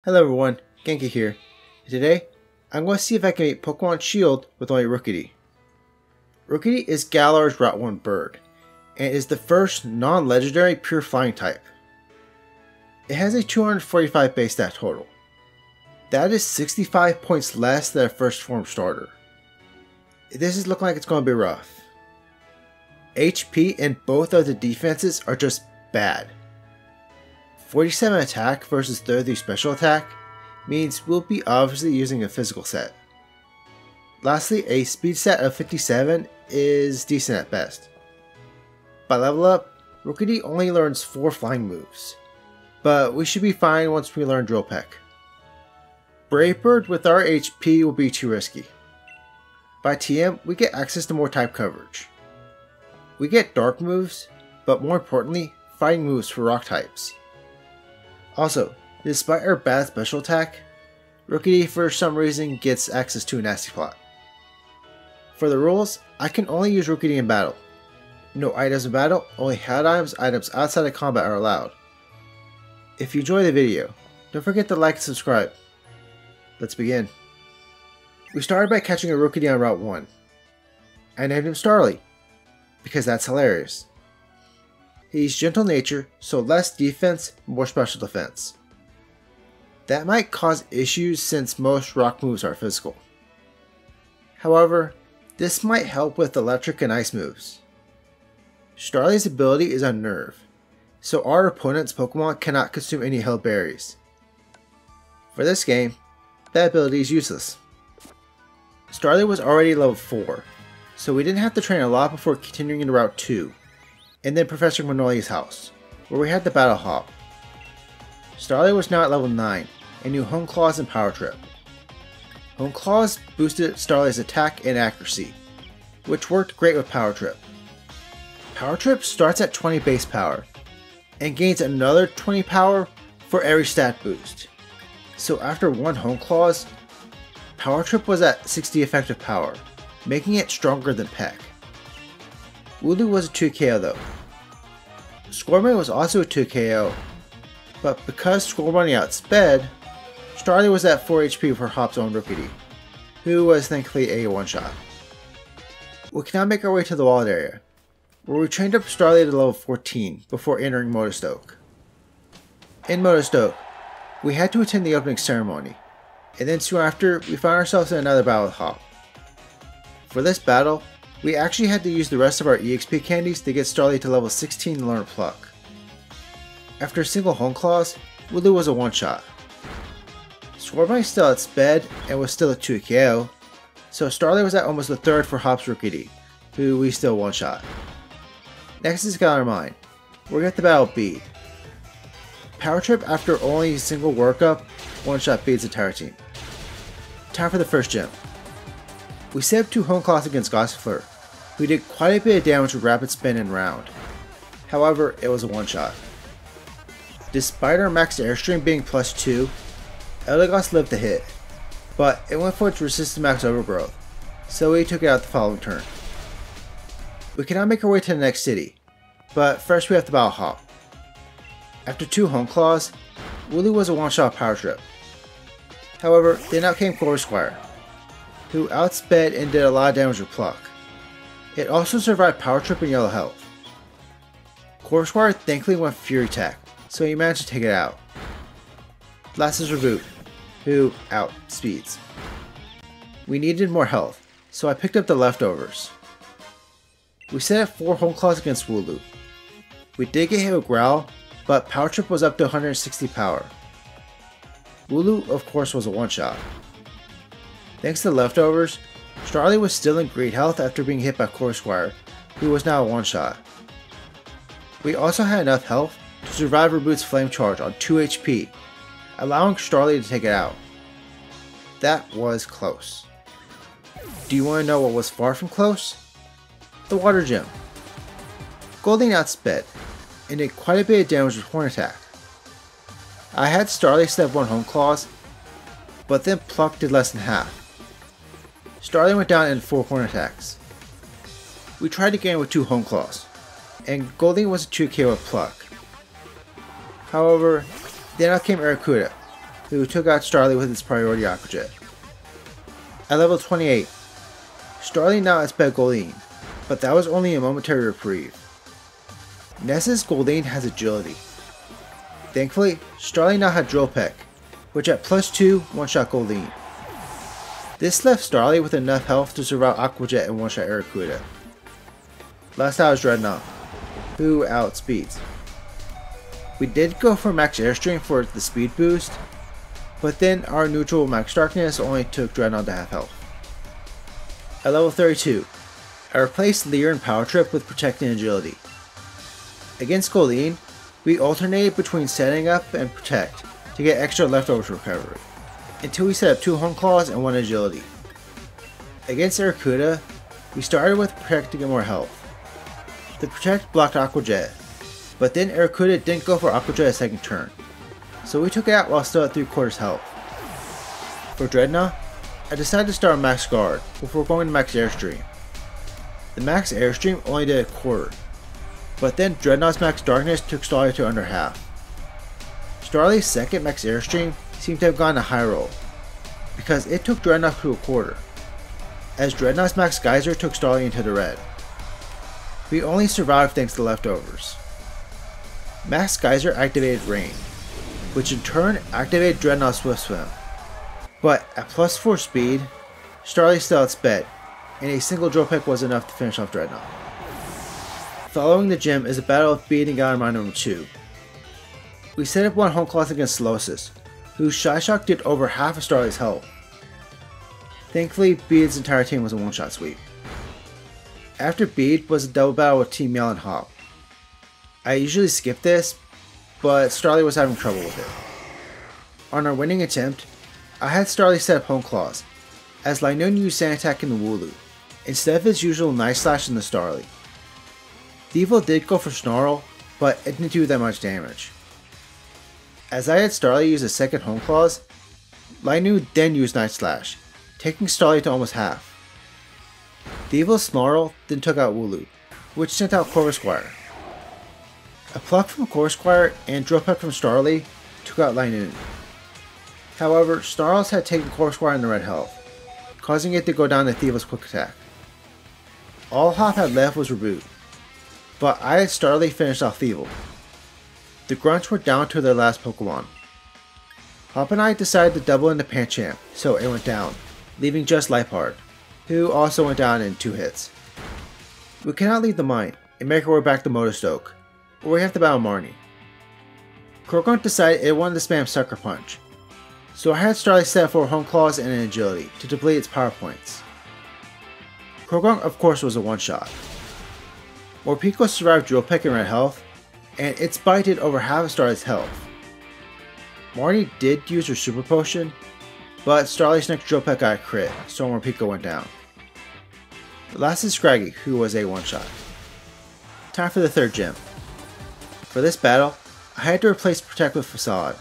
Hello everyone, Genki here. Today, I'm going to see if I can beat Pokemon Shield with only Rookidee. Rookidee is Galar's Route 1 bird, and is the first non-legendary pure flying type. It has a 245 base stat total. That is 65 points less than a first form starter. This is looking like it's going to be rough. HP in both of the defenses are just bad. 47 attack versus 33 special attack means we'll be obviously using a physical set. Lastly, a speed set of 57 is decent at best. By level up, Rookidee only learns 4 flying moves, but we should be fine once we learn Drill Peck. Brave Bird with our HP will be too risky. By TM, we get access to more type coverage. We get dark moves, but more importantly, fighting moves for rock types. Also, despite our bad special attack, Rookidee for some reason gets access to a nasty plot. For the rules, I can only use Rookidee in battle. No items in battle, only held items outside of combat are allowed. If you enjoy the video, don't forget to like and subscribe. Let's begin. We started by catching a Rookidee on Route 1. I named him Starly, because that's hilarious. He's gentle nature, so less defense, more special defense. That might cause issues since most rock moves are physical. However, this might help with electric and ice moves. Starly's ability is Unnerve, so our opponent's Pokemon cannot consume any held berries. For this game, that ability is useless. Starly was already level 4, so we didn't have to train a lot before continuing into Route 2. And then Professor Magnolia's house, where we had the Battle Hop. Starly was now at level 9, and knew Hone Claws and Power Trip. Hone Claws boosted Starly's attack and accuracy, which worked great with Power Trip. Power Trip starts at 20 base power, and gains another 20 power for every stat boost. So after one Hone Claws, Power Trip was at 60 effective power, making it stronger than Peck. Wooloo was a 2 KO though. Scorbunny was also a 2 KO, but because Scorbunny outsped, Starly was at 4 HP for Hop's own Rookidee, who was thankfully a one-shot. We can now make our way to the Wild area, where we trained up Starly to level 14 before entering Motostoke. In Motostoke, we had to attend the opening ceremony, and then soon after, we found ourselves in another battle with Hop. For this battle, we actually had to use the rest of our EXP candies to get Starly to level 16 to learn Pluck. After a single Hone Claws, Wooloo was a one-shot. Scorbunny still outsped and was still a 2 KO, so Starly was at almost a third for Hop's Rookidee, who we still one-shot. Next is Galar, where we got the Battle Bede. Power Trip after only a single workup, one-shot Bede's entire team. Time for the first gym. We set up 2 Hone Claws against Gossifleur, who did quite a bit of damage with Rapid Spin and Round. However, it was a one-shot. Despite our max airstream being +2, Eldegoss lived the hit, but it went for its resistant max overgrowth, so we took it out the following turn. We can now make our way to the next city, but first we have to battle Hop. After 2 Hone Claws, Wooloo was a one-shot Power Trip. However, then out came Corvisquire, who outsped and did a lot of damage with Pluck. It also survived Power Trip and Yellow Health. Corvisquire thankfully went Fury Attack, so he managed to take it out. Last is Reboot, who outspeeds. We needed more health, so I picked up the leftovers. We set up 4 Hone Claws against Wooloo. We did get hit with Growl, but Power Trip was up to 160 power. Wooloo of course was a one-shot. Thanks to the leftovers, Starly was still in great health after being hit by Corvisquire, who was now a one-shot. We also had enough health to survive Reboot's Flame Charge on 2 HP, allowing Starly to take it out. That was close. Do you want to know what was far from close? The Water Gym. Goldeen outsped, and did quite a bit of damage with Horn Attack. I had Starly set up 1 Hone Claws, but then Pluck did less than half. Starly went down in 4 Horn Attacks. We tried again with 2 Hone Claws, and Goldeen was a 2 KO with Pluck. However, then out came Arrokuda, who took out Starly with his priority Aqua Jet. At level 28, Starly now outsped Goldeen, but that was only a momentary reprieve. Ness's Goldeen has agility. Thankfully, Starly now had Drill Peck, which at +2 one-shot Goldeen. This left Starly with enough health to survive Aqua Jet and one-shot Arrokuda. Last out was Dreadnought, who outspeeds. We did go for max Airstream for the speed boost, but then our neutral max Darkness only took Dreadnought to half health. At level 32, I replaced Leer and Power Trip with Protect and Agility. Against Goldeen, we alternated between setting up and Protect to get extra leftovers recovery, until we set up 2 Home Claws and 1 Agility. Against Arrokuda, we started with Protect to get more health. The Protect blocked Aqua Jet, but then Arrokuda didn't go for Aqua Jet a second turn, so we took it out while still at 3/4 health. For Dreadnought, I decided to start Max Guard before going to Max Airstream. The Max Airstream only did 1/4, but then Dreadnought's Max Darkness took Starly to under half. Starly's second Max Airstream seemed to have gotten a high roll, because it took Dreadnought to 1/4, as Dreadnought's Max Geyser took Starly into the red. We only survived thanks to leftovers. Max Geyser activated Rain, which in turn activated Dreadnought's Swift Swim. But at +4 speed, Starly still outsped, and a single Drill Peck was enough to finish off Dreadnought. Following the gym is a battle of Bead and Gallimind number 2. We set up 1 Home Claws against Solosis, whose Shy Shock did over half of Starly's health. Thankfully, Bead's entire team was a one-shot sweep. After Bead was a double battle with Team Meow and Hop. I usually skip this, but Starly was having trouble with it. On our winning attempt, I had Starly set up Home Claws, as Linoon used Sand Attack in the Wooloo, instead of his usual Night Slash in the Starly. Devo did go for Snarl, but it didn't do that much damage. As I had Starly use a second Home Claws, Linoon then used Night Slash, taking Starly to almost half. Devo's Snarl then took out Wooloo, which sent out Corvisquire. A Pluck from Corvisquire and Drill Peck from Starly took out Linoon. However, Snarls had taken Corvisquire in the red health, causing it to go down to Devo's Quick Attack. All Hop had left was Reboot, but I had Starly finish off Thievul. The Grunts were down to their last Pokemon. Hop and I decided to double into Pancham, so it went down, leaving just Liepard, who also went down in 2 hits. We cannot leave the mine and make our way back to Motostoke, where we have to battle Marnie. Croagunk decided it wanted to spam Sucker Punch, so I had Starly set up for Home Claws and an Agility to deplete its power points. Croagunk of course was a one-shot. Morpeko survived Drill Peck in red health, and its bite did over half of Starly's health. Marnie did use her Super Potion, but Starly's next Drill Peck got a crit, so Morpeko went down. The last is Scraggy, who was a one-shot. Time for the 3rd gym. For this battle, I had to replace Protect with Facade.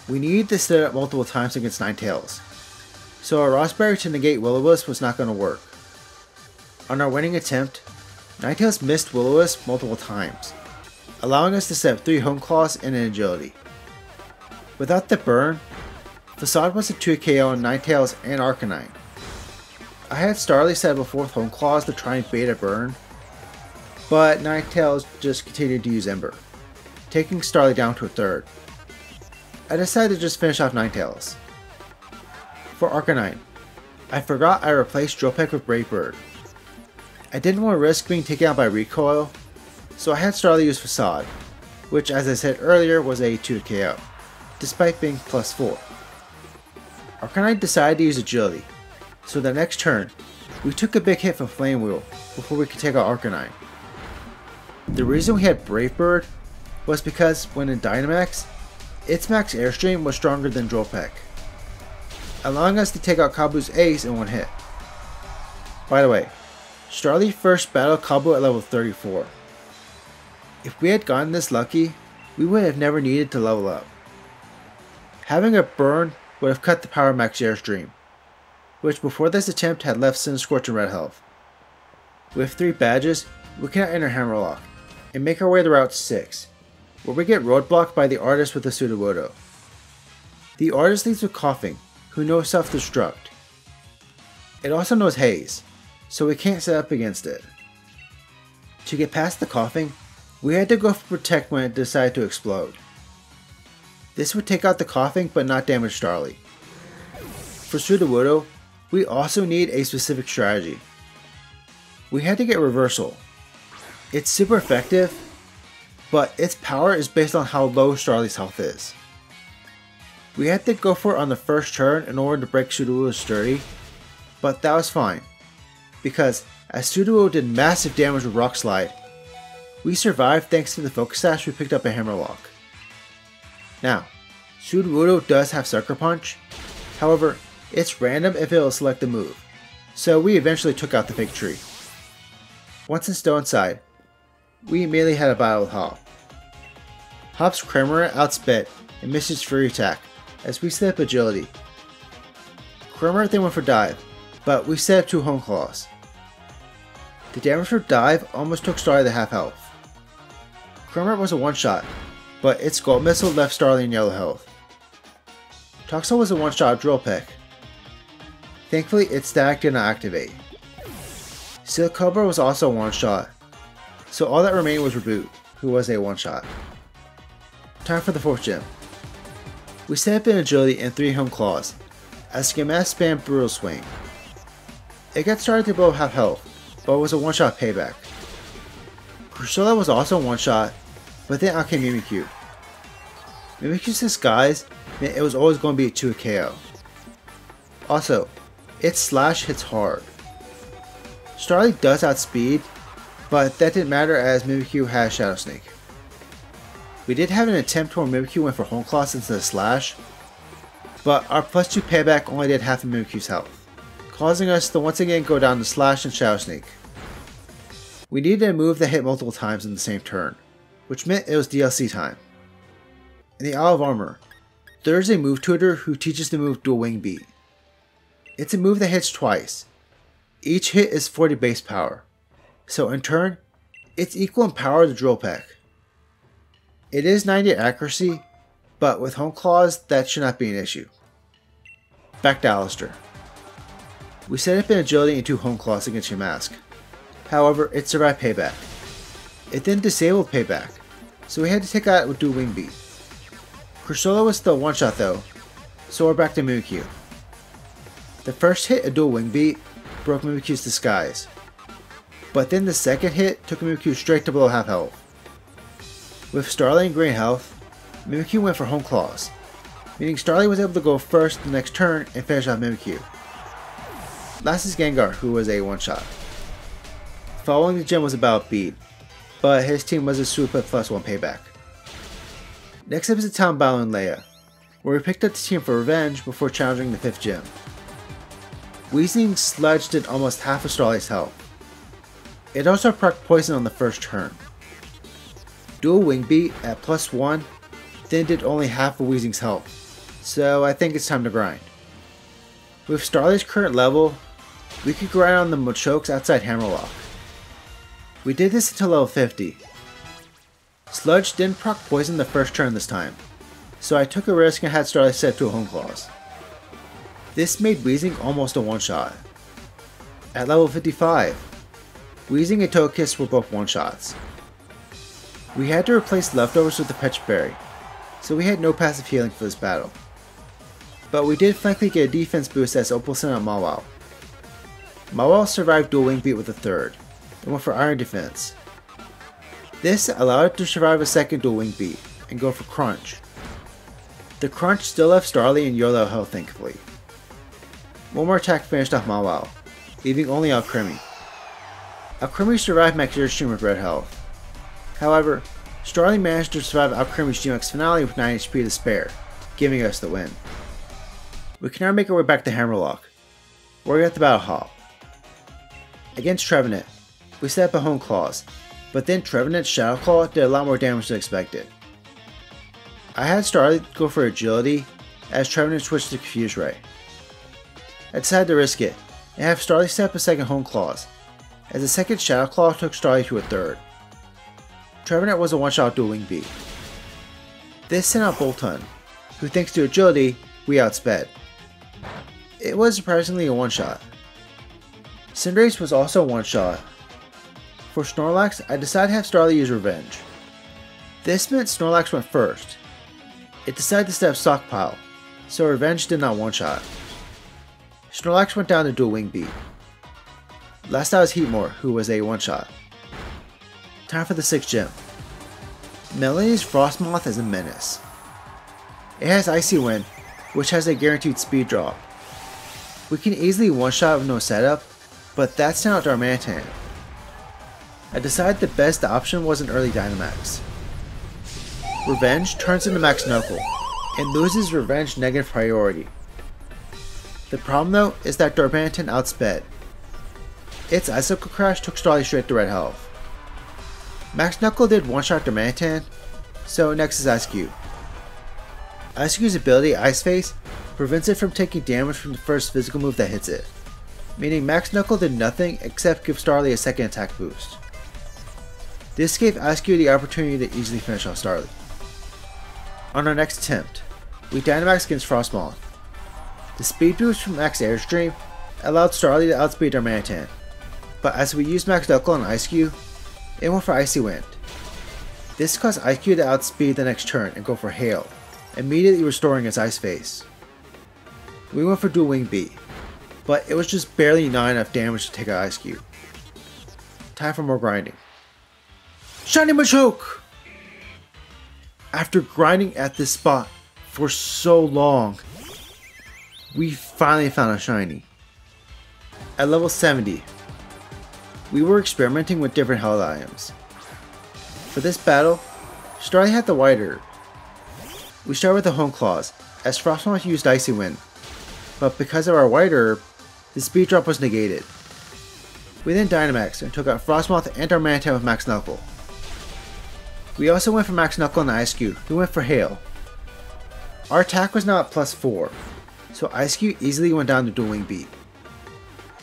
We needed to set it up multiple times against Ninetales, so a Rossberry to negate Will-O-Wisp was not going to work. On our winning attempt, Ninetales missed Will-O-Wisp multiple times, allowing us to set up 3 Home Claws and an Agility. Without the burn, Facade was a 2 KO on Ninetales and Arcanine. I had Starly set up a 4th Home Claws to try and bait a burn, but Ninetales just continued to use Ember, taking Starly down to a 3rd. I decided to just finish off Ninetales. For Arcanine, I forgot I replaced Drill Peck with Brave Bird. I didn't want to risk being taken out by Recoil, so I had Starly use Facade, which as I said earlier was a 2 KO, despite being +4. Arcanine decided to use Agility, so the next turn, we took a big hit from Flame Wheel before we could take out Arcanine. The reason we had Brave Bird was because when in Dynamax, its max Airstream was stronger than Drill Peck, allowing us to take out Kabu's ace in 1 hit. By the way, Starly first battled Kabu at level 34. If we had gotten this lucky, we would have never needed to level up. Having a burn would have cut the power of max Airstream, which before this attempt had left Cinescorch in red health. With 3 badges, we cannot enter Hammerlock, and make our way to Route 6, where we get roadblocked by the artist with the Sudowoodo. The artist leads with Coughing, who knows self-destruct. It also knows Haze, so we can't set up against it. To get past the Coughing, we had to go for Protect when it decided to explode. This would take out the Coughing but not damage Starly. For Sudowoodo, we also need a specific strategy. We had to get Reversal. It's super effective, but its power is based on how low Starly's health is. We had to go for it on the first turn in order to break Sudowoodo's sturdy, but that was fine, because as Sudowoodo did massive damage with Rock Slide, we survived thanks to the Focus Sash we picked up a Hammerlock. Now, Sudowoodo does have Sucker Punch, however, it's random if it will select the move, so we eventually took out the fake tree. Once in Stone Side, we immediately had a battle with Hop. Hop's Cramorant outspit and missed his Fury attack as we set up Agility. Cramorant then went for Dive, but we set up 2 Hone Claws. The damage for Dive almost took Starly to half health. Cramorant was a one-shot, but its Gold Missile left Starly in yellow health. Toxel was a one-shot Drill Peck. Thankfully, its stack did not activate. Silk Cobra was also a one-shot, so all that remained was Reboot, who was a one-shot. Time for the 4th gym. We set up an Agility and 3 Home Claws, as Skemas spammed Brutal Swing. It got started to below half health, but was a one-shot payback. Crusola was also a one-shot, but then out came Mimikyu. Mimikyu's disguise meant it was always going to be a 2 KO. Also, its slash hits hard. Starly does outspeed, but that didn't matter as Mimikyu has Shadow Sneak. We did have an attempt where Mimikyu went for Hone Claws instead of Slash, but our +2 payback only did half of Mimikyu's health, causing us to once again go down to Slash and Shadow Sneak. We needed a move that hit multiple times in the same turn, which meant it was DLC time. In the Isle of Armor, there is a move tutor who teaches the move Dual Wing Beat. It's a move that hits twice. Each hit is 40 base power, so in turn, it's equal in power to Drill Peck. It is 90 accuracy, but with Home Claws, that should not be an issue. Back to Alistair. We set up an Agility and 2 Home Claws against Yamask. However, it survived Payback. It then disabled Payback, so we had to take out with Dual Wing Beat. Crusola was still one-shot though, so we're back to Mimikyu. The first hit, a Dual Wing Beat, broke Mimikyu's disguise, but then the second hit took Mimikyu straight to below half health. With Starly in green health, Mimikyu went for Home Claws, meaning Starly was able to go first the next turn and finish off Mimikyu. Last is Gengar, who was a one-shot. Following the gym was about Beat, but his team was a swoop at +1 payback. Next up is the town battle in Leia, where we picked up the team for revenge before challenging the 5th gym. Weezing sludged in almost half of Starly's health. It also procced poison on the first turn. Dual Wing Beat at +1 then did only half of Weezing's health, so I think it's time to grind. With Starly's current level, we could grind on the Machokes outside Hammerlock. We did this until level 50. Sludge didn't proc poison the first turn this time, so I took a risk and had Starly set to a Home Claws. This made Weezing almost a one-shot. At level 55, Weezing and Togekiss were both one-shots. We had to replace leftovers with the Peach Berry, so we had no passive healing for this battle. But we did frankly get a defense boost as Opal sent out Mawile. Mawile survived Dual Wing Beat with a third, and went for Iron Defense. This allowed it to survive a second Dual Wing Beat, and go for Crunch. The Crunch still left Starly in YOLO health thankfully. One more attack finished off Mawile, leaving only Alcremie. Alcremie survived Max Airstream with red health. However, Starly managed to survive Alcremie's GMAX finale with 9 HP to spare, giving us the win. We can now make our way back to Hammerlock, where we got the Battle Hop. Against Trevenant, we set up a Home Claws, but then Trevenant's Shadow Claw did a lot more damage than expected. I had Starly go for Agility as Trevenant switched to Confuse Ray. I decided to risk it and have Starly set up a second Home Claws, as the second Shadow Claw took Starly to a third. Trevenant was a one-shot Dual Wing Beat. This sent out Boltund, who thanks to Agility we outsped. It was surprisingly a one-shot. Cinderace was also a one-shot. For Snorlax, I decided to have Starly use Revenge. This meant Snorlax went first. It decided to step Stockpile, so Revenge did not one-shot. Snorlax went down to Dual Wing Beat. Last out was Heatmore, who was a one-shot. Time for the 6th gym. Melanie's Frostmoth is a menace. It has Icy Wind, which has a guaranteed speed drop. We can easily one-shot with no setup, but that's not Darmanitan. I decided the best option was an early Dynamax. Revenge turns into Max Knuckle, and loses Revenge negative priority. The problem though is that Darmanitan outsped. Its Icicle Crash took Starly straight to red health. Max Knuckle did one-shot Darmanitan, so next is Ice-Cube. Ice-Cube's ability, Ice Face, prevents it from taking damage from the first physical move that hits it, meaning Max Knuckle did nothing except give Starly a second attack boost. This gave Ice-Cube the opportunity to easily finish off Starly. On our next attempt, we Dynamax against Frostmoth. The speed boost from Max Airstream allowed Starly to outspeed Darmanitan, but as we used Max Knuckle on Ice-Cube, it went for Icy Wind. This caused Ice-Cube to outspeed the next turn and go for Hail, immediately restoring its Ice Face. We went for Dual Wing Beat, but it was just barely not enough damage to take out Ice-Cube. Time for more grinding. Shiny Machoke! After grinding at this spot for so long, we finally found a shiny. At level 70, we were experimenting with different health items. For this battle, Starly had the White Herb. We started with the Hone Claws, as Frostmoth used Icy Wind, but because of our White Herb, the speed drop was negated. We then Dynamaxed and took out Frostmoth and Darmanitan with Max Knuckle. We also went for Max Knuckle and Ice-Cube, who went for Hail. Our attack was now at +4, so Ice-Cube easily went down to Dual Wing Beat.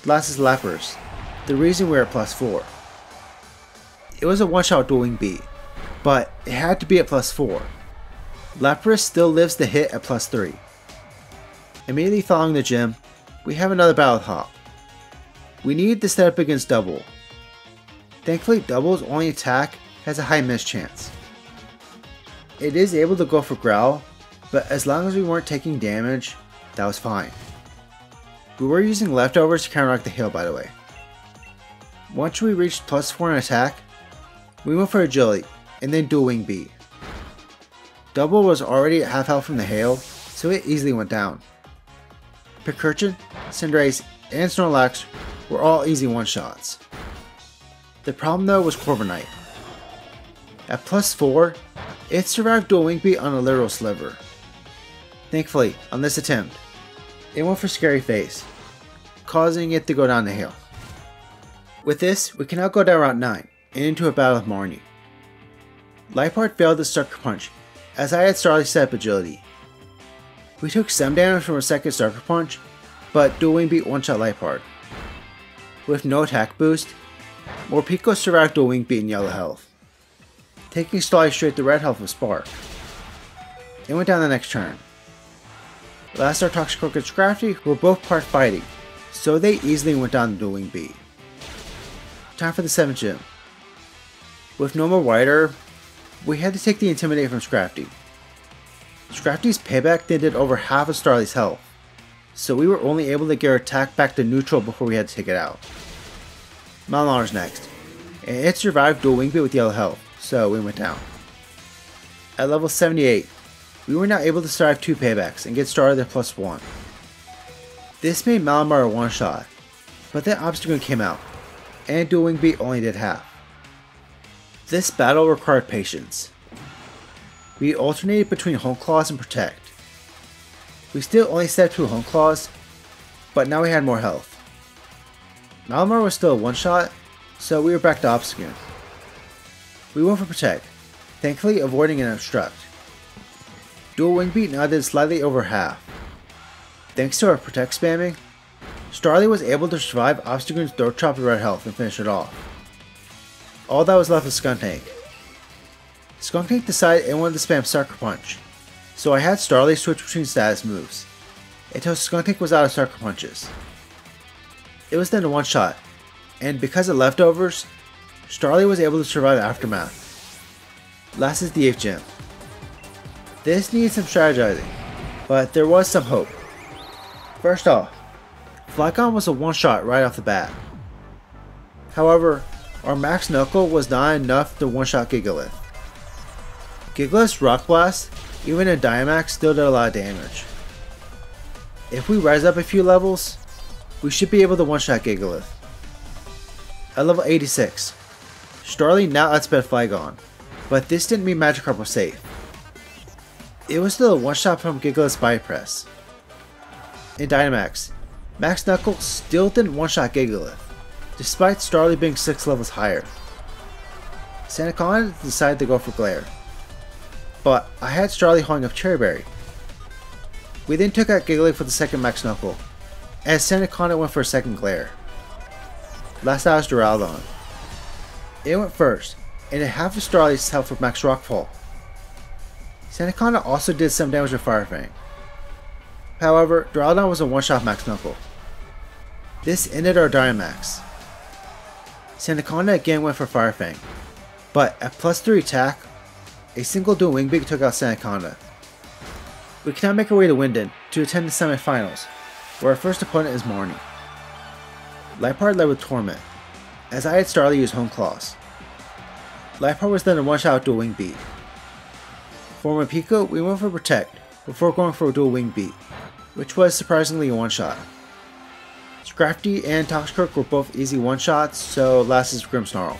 Last is Lapras, the reason we're at +4. It was a one-shot Dual Wing Beat, but it had to be at +4. Lapras still lives the hit at +3. Immediately following the gym, we have another battle with Hop. We needed to set up against Double. Thankfully, Double's only attack has a high miss chance. It is able to go for Growl, but as long as we weren't taking damage, that was fine. We were using leftovers to counteract the Hail, by the way. Once we reached +4 in attack, we went for Agility, and then Dual Wing Beat. Double was already at half health from the Hail, so it easily went down. Picurchin, Cinderace, and Snorlax were all easy one-shots. The problem though was Corviknight. At +4, it survived Dual Wing Beat on a literal sliver. Thankfully, on this attempt, it went for Scary Face, causing it to go down the hill. With this, we can now go down Route 9 and into a battle with Marnie. Liepard failed the Sucker Punch, as I had Starly set up Agility. We took some damage from a second Sucker Punch, but Dual Wing Beat one-shot Liepard. With no attack boost, Morpeko survived Dual Wing Beat in yellow health, taking Starly straight to red health with Spark. It went down the next turn. Last our Toxicroak and Scrafty were both part fighting, so they easily went down the Dual Wing Beat. Time for the 7th gym. With no more White Herb, we had to take the Intimidate from Scrafty. Scrafty's payback then did over half of Starly's health, so we were only able to get our attack back to neutral before we had to take it out. Malinar's next, and it survived Dual Wing Beat with yellow health, so we went down. At level 78, we were now able to survive 2 paybacks and get started at +1. This made Malamar a one-shot, but then Obstagoon came out, and Dual Wing Beat only did half. This battle required patience. We alternated between Hone Claws and Protect. We still only set 2 Hone Claws, but now we had more health. Malamar was still a one-shot, so we were back to Obstagoon. We went for Protect, thankfully avoiding an Obstruct. Dual Wing Beat now did slightly over half. Thanks to our Protect spamming, Starly was able to survive Obstagoon's Throat Chop with red health and finish it off. All that was left was Skuntank. Skuntank decided it wanted to spam Sucker Punch, so I had Starly switch between status moves, until Skuntank was out of sucker punches. It was then a one-shot, and because of leftovers, Starly was able to survive the aftermath. Last is the 8th gym. This needed some strategizing, but there was some hope. First off, Flygon was a one-shot right off the bat. However, our Max Knuckle was not enough to one-shot Gigalith. Gigalith's Rock Blast, even in Dynamax, still did a lot of damage. If we rise up a few levels, we should be able to one-shot Gigalith. At level 86, Starly now outsped Flygon, but this didn't mean Magikarp was safe. It was still a one-shot from Gigalith's Body Press. In Dynamax, Max Knuckle still didn't one-shot Gigalith, despite Starly being 6 levels higher. Sandaconda decided to go for Glare, but I had Starly holding up Cherry Berry. We then took out Gigalith for the second Max Knuckle, as Sandaconda went for a second Glare. Last out was Duraludon. It went first, and it half of Starly's health with Max Rockfall. Sandaconda also did some damage with Fire Fang. However, Duraludon was a one-shot Max Knuckle. This ended our Dynamax. Sandaconda again went for Fire Fang, but at +3 attack, a single dual Wing Beat took out Sandaconda. We can now make our way to Winden to attend the semifinals, where our first opponent is Marnie. Liepard led with Torment, as I had Starly use Hone Claws. Liepard was then a one-shot with Dual Wing Beat. For Mapiko, we went for Protect, before going for a Dual Wing Beat, which was surprisingly a one-shot. Scrafty and Toxicroak were both easy one-shots, so last is Grimmsnarl.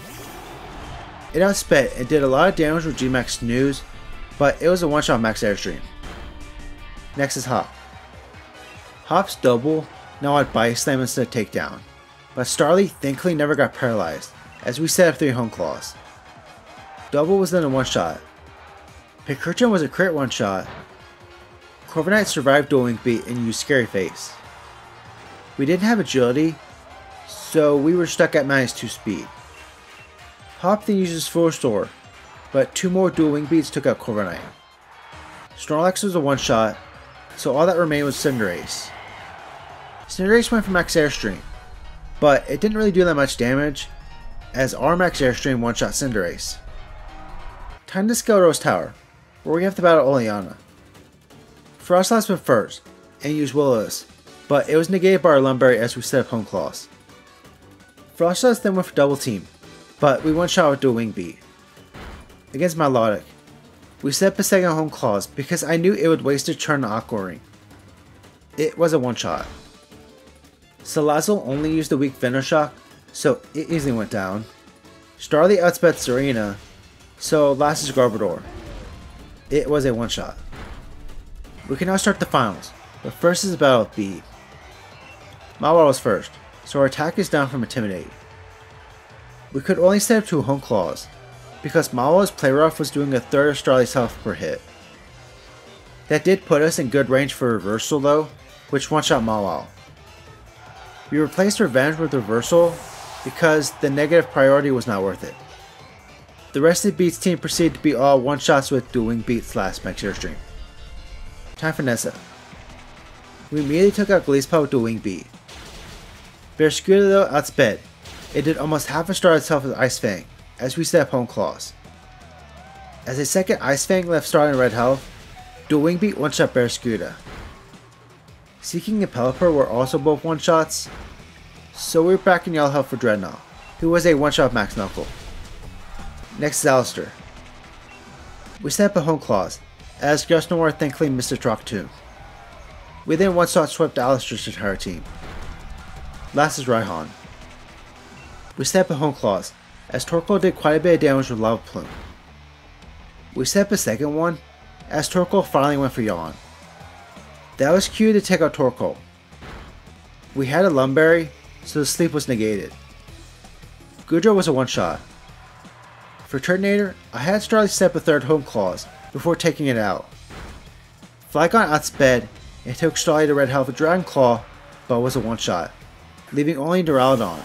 It outsped and did a lot of damage with G-Max Snooze, but it was a one-shot Max Airstream. Next is Hop. Hop's double now had Body Slam instead of Takedown, but Starly thankfully never got paralyzed, as we set up 3 Hone Claws. Double was then a one-shot. Picurchin was a crit one-shot. Corviknight survived Dual Wing Beat and used Scary Face. We didn't have agility, so we were stuck at -2 speed. Hop then uses Full Restore, but 2 more Dual Wing Beats took out Corviknight. Snorlax was a one-shot, so all that remained was Cinderace. Cinderace went for Max Airstream, but it didn't really do that much damage, as our Max Airstream one-shot Cinderace. Time to scale Rose Tower, where we have to battle Oleana. Frostlass went first, and used Will-O-Wisp, but it was negated by our Lumberry as we set up Hone Claws. Frostlass then went for Double Team, but we one-shot with Dual Wing Beat. Against Milotic, we set up a second Hone Claws because I knew it would waste a turn on Aqua Ring. It was a one-shot. Salazzle only used the weak Venoshock, so it easily went down. Starly outsped Serena, so last is Garbodor. It was a one-shot. We can now start the finals, but first is a battle of B. Mawile was first, so our attack is down from Intimidate. We could only set up 2 Hone Claws, because Mawile's Play Rough was doing a third of Starly's health per hit. That did put us in good range for Reversal though, which one-shot Mawile. We replaced Revenge with Reversal because the negative priority was not worth it. The rest of the Beats team proceeded to be all one-shots with Dual Wing Beat / Max Airstream. Time for Nessa. We immediately took out Gleespot with Dual Wing Beat. Barraskewda though outsped. It did almost half a star itself with Ice Fang, as we set up Hone Claws. As a second Ice Fang left Star in red health, Dual Wing Beat one-shot Barraskewda. Seeking and Pelipper were also both one-shots, so we were back in yellow health for Dreadnought, who was a one-shot Max Knuckle. Next is Alistair. We set up a Hone Claws, as Gusnowar thankfully missed a Troctoon. We then one-shot swept Alistair's entire team. Last is Raihan. We set up a Hone Claws, as Torkoal did quite a bit of damage with Lava Plume. We set up a second one, as Torkoal finally went for Yawn. That was cue to take out Torkoal. We had a Lumberry, so the sleep was negated. Goodra was a one-shot. For Turtonator, I had Starly set up a third Hone Claws before taking it out. Flygon outsped and took Starly to red health with Dragon Claw, but was a one-shot, leaving only Duraludon,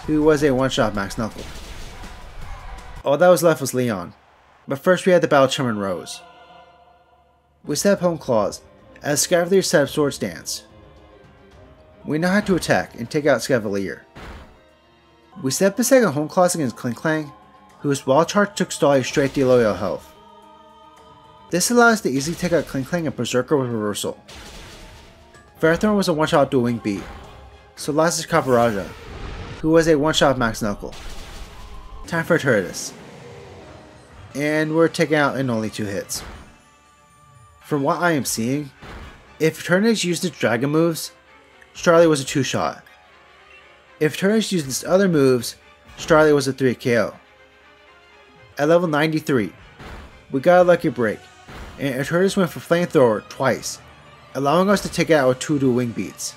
who was a one-shot Max Knuckle. All that was left was Leon, but first we had to battle Charmin Rose. We set up Hone Claws, as Scavalier set up sword stance. We now had to attack and take out Scavalier. We set up a second home class against Kling Klang, whose wild charge took Starly straight to low health. This allowed us to easily take out Kling Klang and Berserker with reversal. Fairthorn was a one-shot dual wing beat, so last is Kaparaja, who was a one-shot Max Knuckle. Time for Eternatus. And we're taken out in only 2 hits. From what I am seeing, if Eternatus used its dragon moves, Starly was a 2-shot. If Eternatus used its other moves, Starly was a 3 KO. At level 93, we got a lucky break, and Eternatus went for Flamethrower twice, allowing us to take it out with 2 dual wing beats.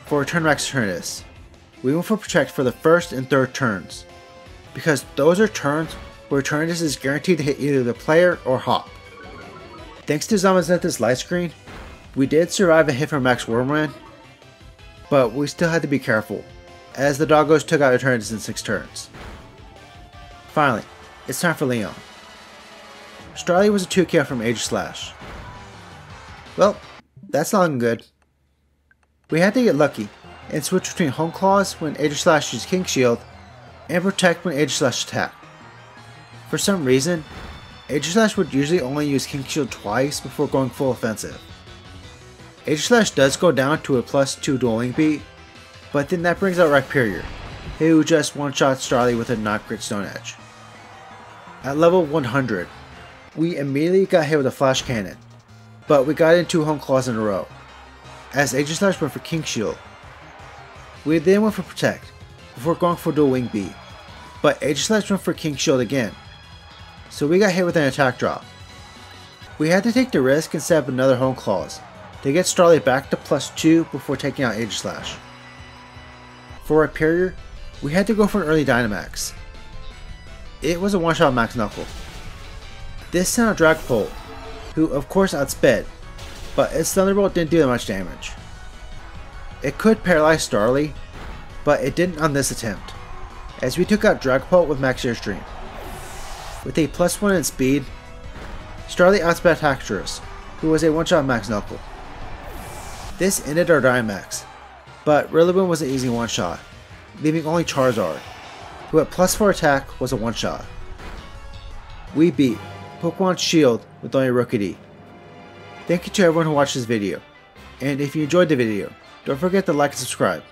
For Return Max Eternatus, we went for Protect for the first and third turns, because those are turns where Eternatus is guaranteed to hit either the player or Hop. Thanks to Zamazenta's light screen, we did survive a hit from Max Wormland, but we still had to be careful, as the doggos took out Eternatus in 6 turns. Finally, it's time for Leon. Starly was a 2 KO from Aegislash. Well, that's not looking good. We had to get lucky and switch between Home Claws when Aegislash used King Shield and Protect when Aegislash attacked. For some reason, Aegislash would usually only use King Shield twice before going full offensive. Aegislash does go down to a +2 dual wing beat, but then that brings out Rhyperior, who just one-shot Starly with a not-crit Stone Edge. At level 100, we immediately got hit with a Flash Cannon, but we got in 2 Home Claws in a row, as Aegislash went for King Shield. We then went for Protect, before going for dual wing beat, but Aegislash went for King Shield again, so we got hit with an attack drop. We had to take the risk and set up another Home Claws to get Starly back to +2 before taking out Aegislash. For Rhyperior, we had to go for an early Dynamax. It was a one-shot Max Knuckle. This sent out Dragapult, who of course outsped, but its Thunderbolt didn't do that much damage. It could paralyze Starly, but it didn't on this attempt, as we took out Dragapult with Max Airstream. With a +1 in speed, Starly outsped Haxorus, who was a one-shot Max Knuckle. This ended our Dynamax, but Rillaboom was an easy one-shot, leaving only Charizard, who at +4 attack was a one-shot. We beat Pokemon Shield with only Rookidee. Thank you to everyone who watched this video, and if you enjoyed the video, don't forget to like and subscribe.